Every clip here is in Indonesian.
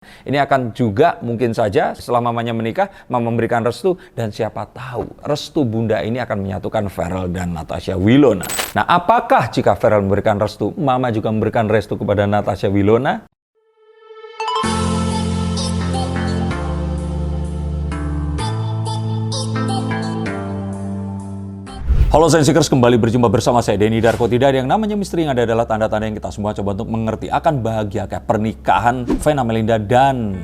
Ini akan juga mungkin saja setelah mamanya menikah, mama memberikan restu, dan siapa tahu restu bunda ini akan menyatukan Ferrell dan Natasha Wilona. Nah, apakah jika Ferrell memberikan restu, mama juga memberikan restu kepada Natasha Wilona? Halo Sensikers, kembali berjumpa bersama saya Denny Darko. Tidak ada yang namanya misteri, yang ada adalah tanda-tanda yang kita semua coba untuk mengerti akan bahagia kayak pernikahan Vena Melinda dan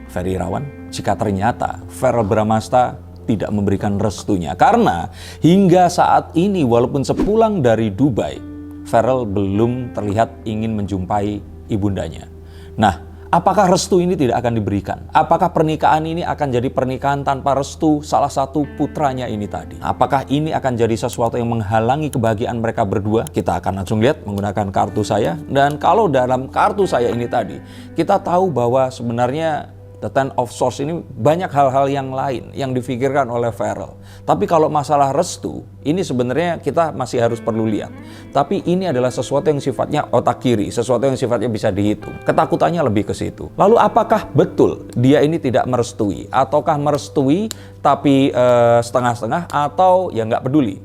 Ferry Irawan jika ternyata Verrell Bramasta tidak memberikan restunya. Karena hingga saat ini walaupun sepulang dari Dubai, Verrell belum terlihat ingin menjumpai ibundanya. Nah, apakah restu ini tidak akan diberikan? Apakah pernikahan ini akan jadi pernikahan tanpa restu salah satu putranya ini tadi? Apakah ini akan jadi sesuatu yang menghalangi kebahagiaan mereka berdua? Kita akan langsung lihat menggunakan kartu saya. Dan kalau dalam kartu saya ini tadi, kita tahu bahwa sebenarnya The Ten of Swords ini banyak hal-hal yang lain yang difikirkan oleh Verrell. Tapi kalau masalah restu, ini sebenarnya kita masih harus perlu lihat. Tapi ini adalah sesuatu yang sifatnya otak kiri, sesuatu yang sifatnya bisa dihitung. Ketakutannya lebih ke situ. Lalu apakah betul dia ini tidak merestui? Ataukah merestui tapi setengah-setengah atau ya nggak peduli?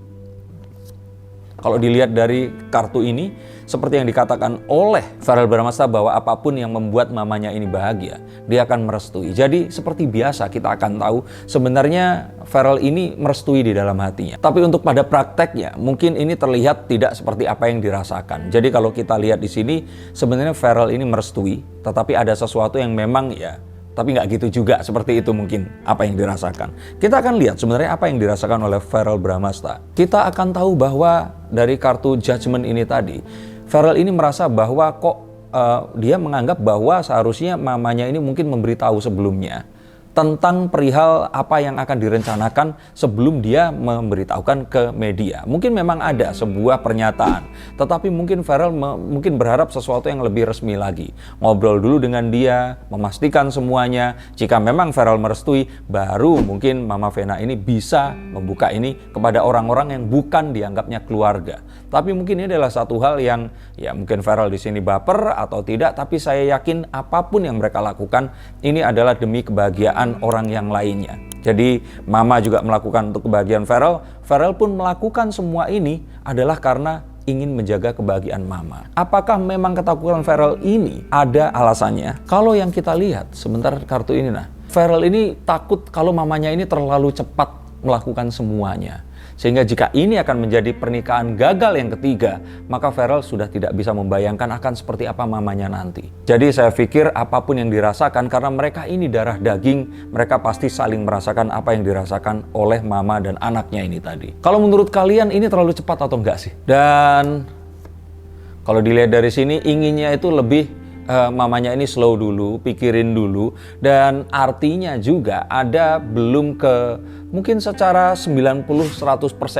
Kalau dilihat dari kartu ini, seperti yang dikatakan oleh Verrell Bramasta bahwa apapun yang membuat mamanya ini bahagia, dia akan merestui. Jadi seperti biasa kita akan tahu sebenarnya Verrell ini merestui di dalam hatinya. Tapi untuk pada prakteknya, mungkin ini terlihat tidak seperti apa yang dirasakan. Jadi kalau kita lihat di sini, sebenarnya Verrell ini merestui, tetapi ada sesuatu yang memang tapi nggak gitu juga, seperti itu mungkin apa yang dirasakan. Kita akan lihat sebenarnya apa yang dirasakan oleh Verrell Bramasta. Kita akan tahu bahwa dari kartu Judgment ini tadi, Verrell ini merasa bahwa dia menganggap bahwa seharusnya mamanya ini mungkin memberitahu sebelumnya tentang perihal apa yang akan direncanakan sebelum dia memberitahukan ke media. Mungkin memang ada sebuah pernyataan, tetapi mungkin Verrell mungkin berharap sesuatu yang lebih resmi lagi. Ngobrol dulu dengan dia, memastikan semuanya. Jika memang Verrell merestui, baru mungkin Mama Vena ini bisa membuka ini kepada orang-orang yang bukan dianggapnya keluarga. Tapi mungkin ini adalah satu hal yang mungkin Verrell di sini baper atau tidak, tapi saya yakin apapun yang mereka lakukan ini adalah demi kebahagiaan orang yang lainnya. Jadi mama juga melakukan untuk kebahagiaan Verrell. Verrell pun melakukan semua ini adalah karena ingin menjaga kebahagiaan mama. Apakah memang ketakutan Verrell ini ada alasannya? Kalau yang kita lihat sebentar kartu ini, Verrell ini takut kalau mamanya ini terlalu cepat melakukan semuanya. Sehingga jika ini akan menjadi pernikahan gagal yang ketiga, maka Verrell sudah tidak bisa membayangkan akan seperti apa mamanya nanti. Jadi saya pikir apapun yang dirasakan, karena mereka ini darah daging, mereka pasti saling merasakan apa yang dirasakan oleh mama dan anaknya ini tadi. Kalau menurut kalian ini terlalu cepat atau enggak sih? Dan kalau dilihat dari sini, inginnya itu lebih mamanya ini slow dulu, pikirin dulu, dan artinya juga ada belum ke mungkin secara 90-100%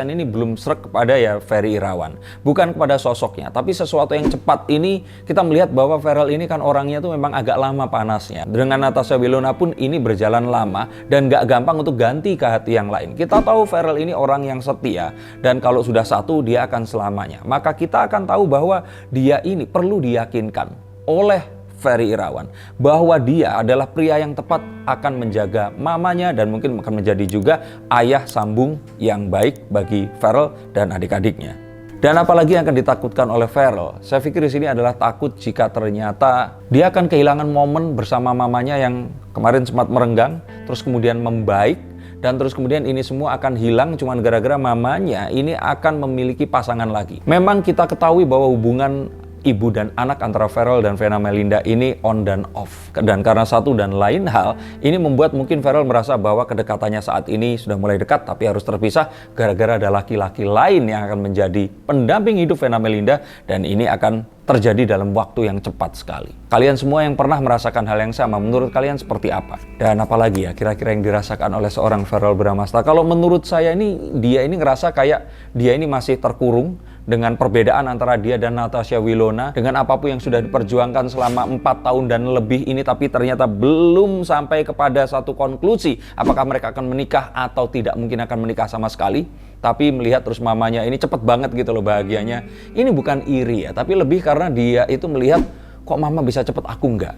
ini belum srek kepada Ferry Irawan, bukan kepada sosoknya, tapi sesuatu yang cepat ini. Kita melihat bahwa Verrell ini kan orangnya tuh memang agak lama panasnya. Dengan Natasha Wilona pun ini berjalan lama dan gak gampang untuk ganti ke hati yang lain. Kita tahu Verrell ini orang yang setia, dan kalau sudah satu dia akan selamanya. Maka kita akan tahu bahwa dia ini perlu diyakinkan oleh Ferry Irawan bahwa dia adalah pria yang tepat akan menjaga mamanya dan mungkin akan menjadi juga ayah sambung yang baik bagi Verrell dan adik-adiknya. Dan apalagi yang akan ditakutkan oleh Verrell, saya pikir di sini adalah takut jika ternyata dia akan kehilangan momen bersama mamanya yang kemarin sempat merenggang, terus kemudian membaik, dan terus kemudian ini semua akan hilang cuman gara-gara mamanya ini akan memiliki pasangan lagi. Memang kita ketahui bahwa hubungan ibu dan anak antara Verrell dan Vena Melinda ini on dan off. Dan karena satu dan lain hal, ini membuat mungkin Verrell merasa bahwa kedekatannya saat ini sudah mulai dekat tapi harus terpisah gara-gara ada laki-laki lain yang akan menjadi pendamping hidup Vena Melinda, dan ini akan terjadi dalam waktu yang cepat sekali. Kalian semua yang pernah merasakan hal yang sama, menurut kalian seperti apa? Dan apalagi kira-kira yang dirasakan oleh seorang Verrell Bramasta? Kalau menurut saya dia ini ngerasa kayak dia ini masih terkurung dengan perbedaan antara dia dan Natasha Wilona, dengan apapun yang sudah diperjuangkan selama 4 tahun dan lebih ini, tapi ternyata belum sampai kepada satu konklusi apakah mereka akan menikah atau tidak mungkin akan menikah sama sekali. Tapi melihat terus mamanya ini cepet banget gitu loh bahagianya, ini bukan iri tapi lebih karena dia itu melihat kok mama bisa cepet aku enggak.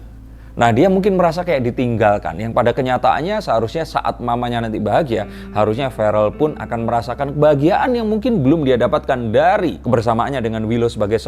Nah, dia mungkin merasa kayak ditinggalkan, yang pada kenyataannya seharusnya saat mamanya nanti bahagia, harusnya Farrell pun akan merasakan kebahagiaan yang mungkin belum dia dapatkan dari kebersamaannya dengan Willow sebagai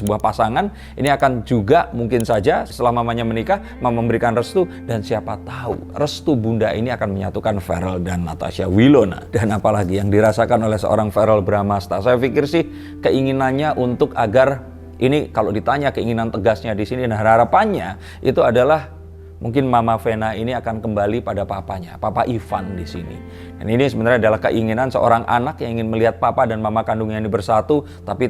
sebuah pasangan. Ini akan juga mungkin saja setelah mamanya menikah, mama memberikan restu, dan siapa tahu restu bunda ini akan menyatukan Farrell dan Natasha Wilona. Dan apalagi yang dirasakan oleh seorang Farrell Bramasta, saya pikir sih keinginannya untuk agar ini, kalau ditanya keinginan tegasnya di sini dan harapannya itu adalah mungkin Mama Vena ini akan kembali pada papanya, Papa Ivan di sini. Dan ini sebenarnya adalah keinginan seorang anak yang ingin melihat papa dan mama kandungnya ini bersatu, tapi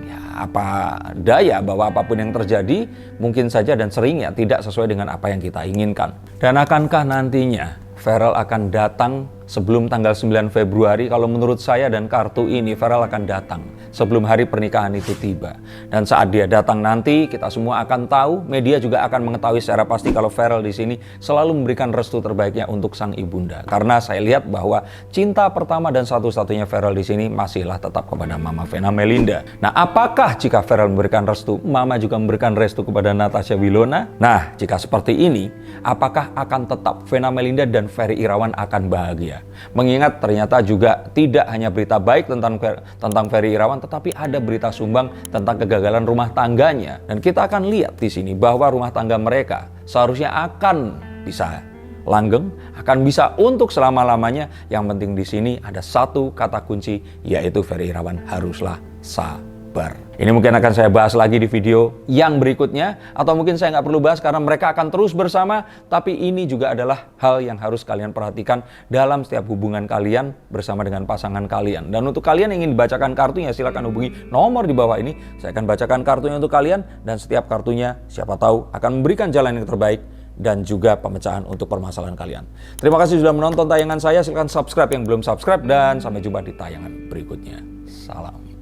ya apa daya bahwa apapun yang terjadi mungkin saja dan seringnya tidak sesuai dengan apa yang kita inginkan. Dan akankah nantinya Farrell akan datang sebelum tanggal 9 Februari? Kalau menurut saya dan kartu ini, Farrell akan datang sebelum hari pernikahan itu tiba. Dan saat dia datang nanti, kita semua akan tahu, media juga akan mengetahui secara pasti kalau Farrell di sini selalu memberikan restu terbaiknya untuk sang ibunda. Karena saya lihat bahwa cinta pertama dan satu-satunya Farrell di sini masihlah tetap kepada Mama Vena Melinda. Nah, apakah jika Farrell memberikan restu, Mama juga memberikan restu kepada Natasha Wilona? Nah, jika seperti ini, apakah akan tetap Vena Melinda dan Ferry Irawan akan bahagia? Mengingat ternyata juga tidak hanya berita baik tentang Ferry Irawan, tetapi ada berita sumbang tentang kegagalan rumah tangganya. Dan kita akan lihat di sini bahwa rumah tangga mereka seharusnya akan bisa langgeng, akan bisa untuk selama-lamanya. Yang penting di sini ada satu kata kunci, yaitu Ferry Irawan haruslah sabar. Ini mungkin akan saya bahas lagi di video yang berikutnya, atau mungkin saya nggak perlu bahas karena mereka akan terus bersama. Tapi ini juga adalah hal yang harus kalian perhatikan dalam setiap hubungan kalian bersama dengan pasangan kalian. Dan untuk kalian yang ingin dibacakan kartunya, silakan hubungi nomor di bawah ini. Saya akan bacakan kartunya untuk kalian, dan setiap kartunya siapa tahu akan memberikan jalan yang terbaik dan juga pemecahan untuk permasalahan kalian. Terima kasih sudah menonton tayangan saya. Silakan subscribe yang belum subscribe, dan sampai jumpa di tayangan berikutnya. Salam.